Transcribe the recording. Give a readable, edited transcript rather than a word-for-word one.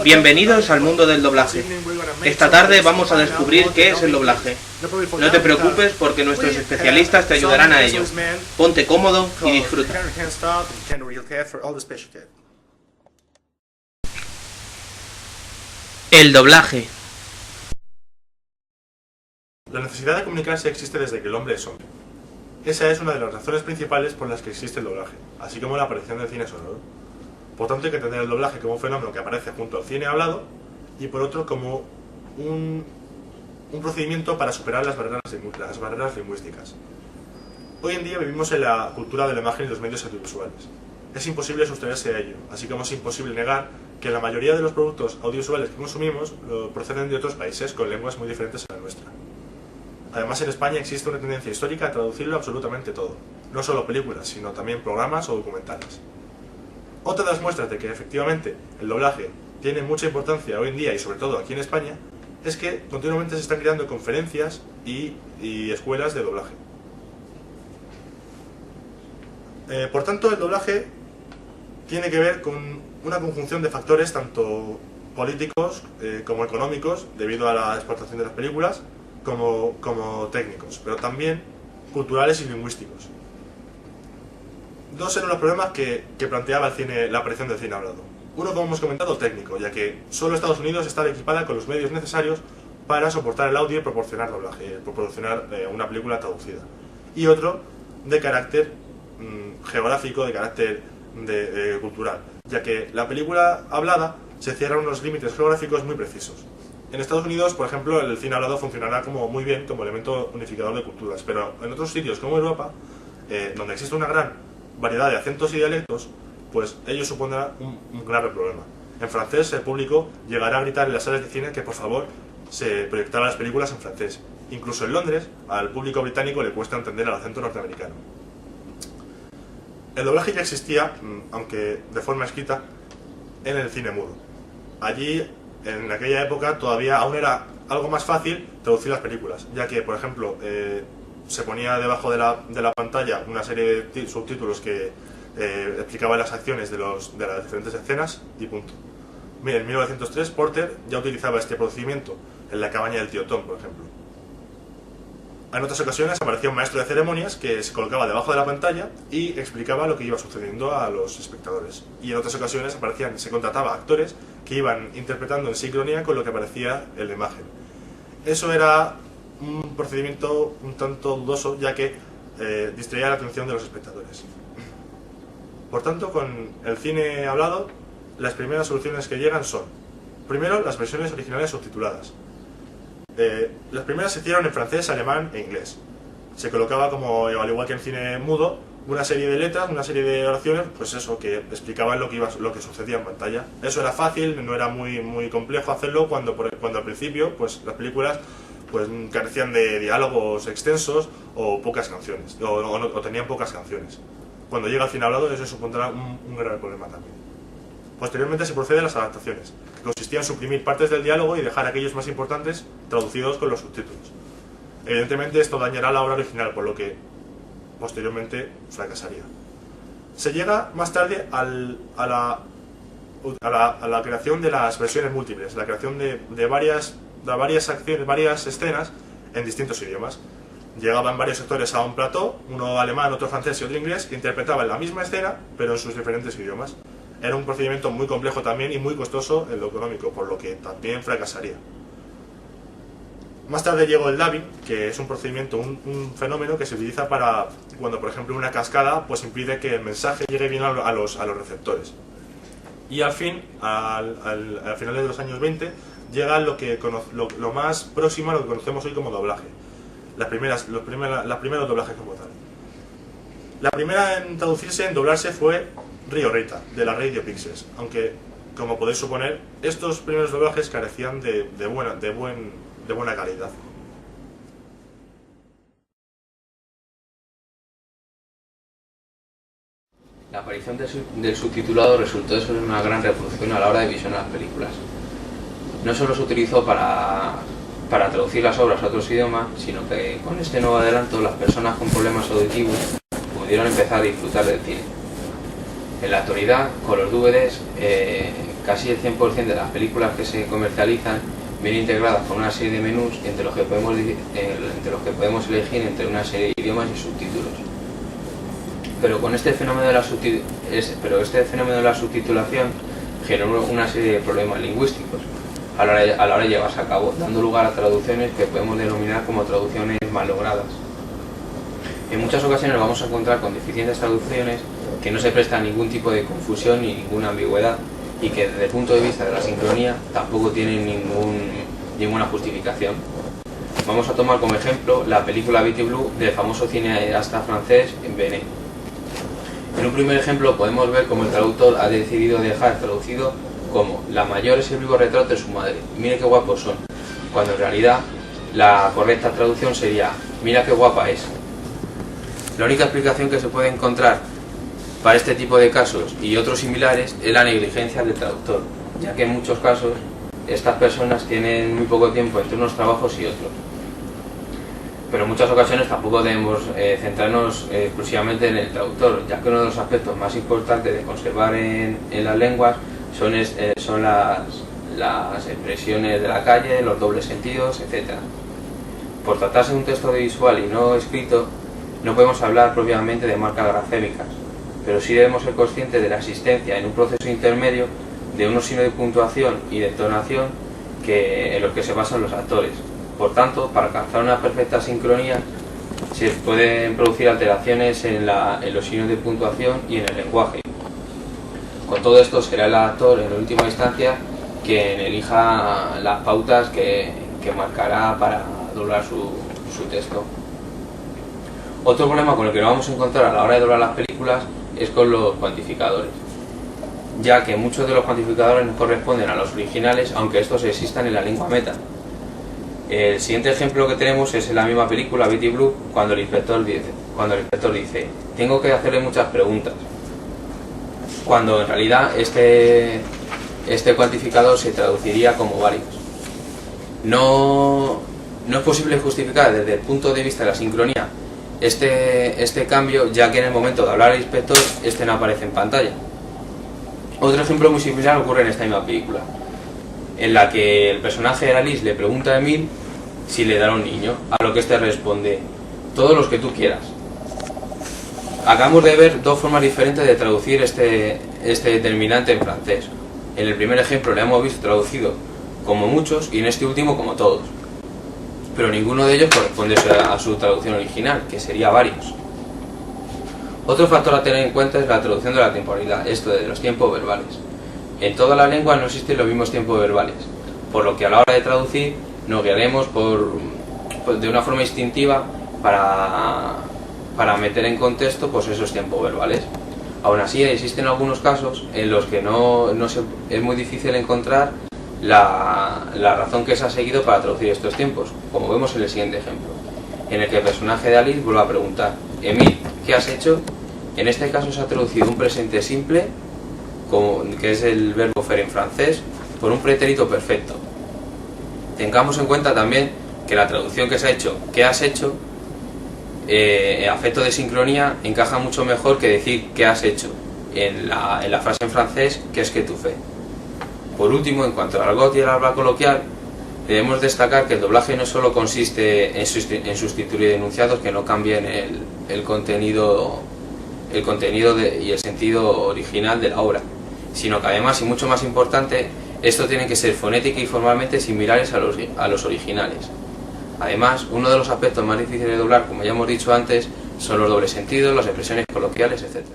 Bienvenidos al mundo del doblaje. Esta tarde vamos a descubrir qué es el doblaje. No te preocupes porque nuestros especialistas te ayudarán a ello. Ponte cómodo y disfruta. El doblaje. La necesidad de comunicarse existe desde que el hombre es hombre. Esa es una de las razones principales por las que existe el doblaje, así como la aparición del cine sonoro. Por tanto, hay que entender el doblaje como un fenómeno que aparece junto al cine hablado y por otro como un procedimiento para superar las barreras lingüísticas. Hoy en día vivimos en la cultura de la imagen y los medios audiovisuales. Es imposible sustraerse a ello, así como es imposible negar que la mayoría de los productos audiovisuales que consumimos proceden de otros países con lenguas muy diferentes a la nuestra. Además, en España existe una tendencia histórica a traducirlo absolutamente todo, no solo películas, sino también programas o documentales. Otra de las muestras de que efectivamente el doblaje tiene mucha importancia hoy en día y sobre todo aquí en España es que continuamente se están creando conferencias y escuelas de doblaje. Por tanto, el doblaje tiene que ver con una conjunción de factores tanto políticos como económicos debido a la exportación de las películas como técnicos, pero también culturales y lingüísticos. Dos eran los problemas que planteaba la aparición del cine hablado. Uno, como hemos comentado, técnico, ya que solo Estados Unidos estaba equipada con los medios necesarios para soportar el audio y proporcionar doblaje, proporcionar una película traducida. Y otro, de carácter geográfico, de carácter cultural, ya que la película hablada se cierra a unos límites geográficos muy precisos. En Estados Unidos, por ejemplo, el cine hablado funcionará muy bien como elemento unificador de culturas, pero en otros sitios como Europa, donde existe una gran variedad de acentos y dialectos, pues ello supondrá un grave problema. En francés, el público llegará a gritar en las salas de cine que por favor se proyectaran las películas en francés. Incluso en Londres, al público británico le cuesta entender el acento norteamericano. El doblaje ya existía, aunque de forma escrita, en el cine mudo. Allí, en aquella época, todavía aún era algo más fácil traducir las películas, ya que, por ejemplo, se ponía debajo de la pantalla una serie de subtítulos que explicaban las acciones de las diferentes escenas y punto. Mira, en 1903 Porter ya utilizaba este procedimiento en La cabaña del tío Tom, por ejemplo. En otras ocasiones aparecía un maestro de ceremonias que se colocaba debajo de la pantalla y explicaba lo que iba sucediendo a los espectadores. Y en otras ocasiones se contrataba actores que iban interpretando en sincronía con lo que aparecía en la imagen. Eso era un procedimiento un tanto dudoso, ya que distraía la atención de los espectadores. Por tanto, con el cine hablado, las primeras soluciones que llegan son, primero, las versiones originales subtituladas. Las primeras se hicieron en francés, alemán e inglés. Se colocaba, como al igual que en cine mudo, una serie de letras, una serie de oraciones, pues eso, que explicaban lo que sucedía en pantalla. Eso era fácil, no era muy complejo hacerlo cuando al principio pues las películas pues carecían de diálogos extensos o pocas canciones, o tenían pocas canciones. Cuando llega al cine hablado eso supondrá un grave problema también. Posteriormente se procede a las adaptaciones, que consistían en suprimir partes del diálogo y dejar aquellos más importantes traducidos con los subtítulos. Evidentemente esto dañará la obra original, por lo que posteriormente fracasaría. Se llega más tarde a la creación de las versiones múltiples, la creación de varias acciones, varias escenas en distintos idiomas. Llegaban varios actores a un plató, uno alemán, otro francés y otro inglés, que interpretaban la misma escena, pero en sus diferentes idiomas. Era un procedimiento muy complejo también y muy costoso en lo económico, por lo que también fracasaría. Más tarde llegó el dubbing, que es un procedimiento, un fenómeno que se utiliza para cuando, por ejemplo, una cascada pues impide que el mensaje llegue bien a los receptores. Y al final de los años 20 llega lo más próximo a lo que conocemos hoy como doblaje. Los primeros doblajes como tal. La primera en traducirse, en doblarse, fue Rio Rita, de la Radio Pixels, aunque, como podéis suponer, estos primeros doblajes carecían de buena calidad. La aparición del subtitulado resultó de ser una gran revolución a la hora de visionar las películas. No solo se utilizó para traducir las obras a otros idiomas, sino que con este nuevo adelanto las personas con problemas auditivos pudieron empezar a disfrutar del cine. En la actualidad, con los DVDs, casi el 100% de las películas que se comercializan vienen integradas con una serie de menús entre los que podemos elegir entre una serie de idiomas y subtítulos. Pero este fenómeno de la subtitulación generó una serie de problemas lingüísticos a la hora de llevarse a cabo, dando lugar a traducciones que podemos denominar como traducciones mal logradas. En muchas ocasiones nos vamos a encontrar con deficientes traducciones que no se prestan ningún tipo de confusión ni ninguna ambigüedad y que desde el punto de vista de la sincronía tampoco tienen ninguna justificación. Vamos a tomar como ejemplo la película Betty Blue del famoso cineasta francés Benet. En un primer ejemplo podemos ver cómo el traductor ha decidido dejar traducido como "la mayor es el vivo retrato de su madre, mire qué guapos son", cuando en realidad la correcta traducción sería "mira qué guapa es". La única explicación que se puede encontrar para este tipo de casos y otros similares es la negligencia del traductor, ya que en muchos casos estas personas tienen muy poco tiempo entre unos trabajos y otros. Pero en muchas ocasiones tampoco debemos centrarnos exclusivamente en el traductor, ya que uno de los aspectos más importantes de conservar en las lenguas son las expresiones de la calle, los dobles sentidos, etc. Por tratarse de un texto visual y no escrito, no podemos hablar propiamente de marcas grafémicas, pero sí debemos ser conscientes de la existencia en un proceso intermedio de unos signos de puntuación y de entonación en los que se basan los actores. Por tanto, para alcanzar una perfecta sincronía se pueden producir alteraciones en los signos de puntuación y en el lenguaje. Con todo esto será el actor en última instancia quien elija las pautas que marcará para doblar su texto. Otro problema con el que nos vamos a encontrar a la hora de doblar las películas es con los cuantificadores, ya que muchos de los cuantificadores no corresponden a los originales, aunque estos existan en la lengua meta. El siguiente ejemplo que tenemos es en la misma película Betty Blue, cuando el inspector dice "tengo que hacerle muchas preguntas", cuando en realidad este cuantificador se traduciría como varios. No es posible justificar desde el punto de vista de la sincronía este cambio, ya que en el momento de hablar al inspector este no aparece en pantalla. Otro ejemplo muy similar ocurre en esta misma película, en la que el personaje de Alice le pregunta a Emil si le dará un niño, a lo que este responde "todos los que tú quieras". Acabamos de ver dos formas diferentes de traducir este determinante en francés. En el primer ejemplo le hemos visto traducido como muchos y en este último como todos, pero ninguno de ellos corresponde a su traducción original, que sería varios. Otro factor a tener en cuenta es la traducción de la temporalidad, esto de los tiempos verbales. En todas las lenguas no existen los mismos tiempos verbales, por lo que a la hora de traducir nos guiaremos de una forma instintiva para meter en contexto esos tiempos verbales. Aún así, existen algunos casos en los que es muy difícil encontrar la razón que se ha seguido para traducir estos tiempos, como vemos en el siguiente ejemplo, en el que el personaje de Alice vuelve a preguntar "Emil, ¿qué has hecho?". En este caso se ha traducido un presente simple, que es el verbo faire en francés, por un pretérito perfecto. Tengamos en cuenta también que la traducción que se ha hecho "¿qué has hecho?", a efecto de sincronía, encaja mucho mejor que decir "¿qué has hecho?" en la frase en francés "qu'est-ce que tu fais?". Por último, en cuanto al argot y el habla coloquial, debemos destacar que el doblaje no solo consiste en sustituir enunciados que no cambien el contenido y el sentido original de la obra, sino que además, y mucho más importante, esto tiene que ser fonética y formalmente similares a los originales. Además, uno de los aspectos más difíciles de doblar, como ya hemos dicho antes, son los dobles sentidos, las expresiones coloquiales, etc.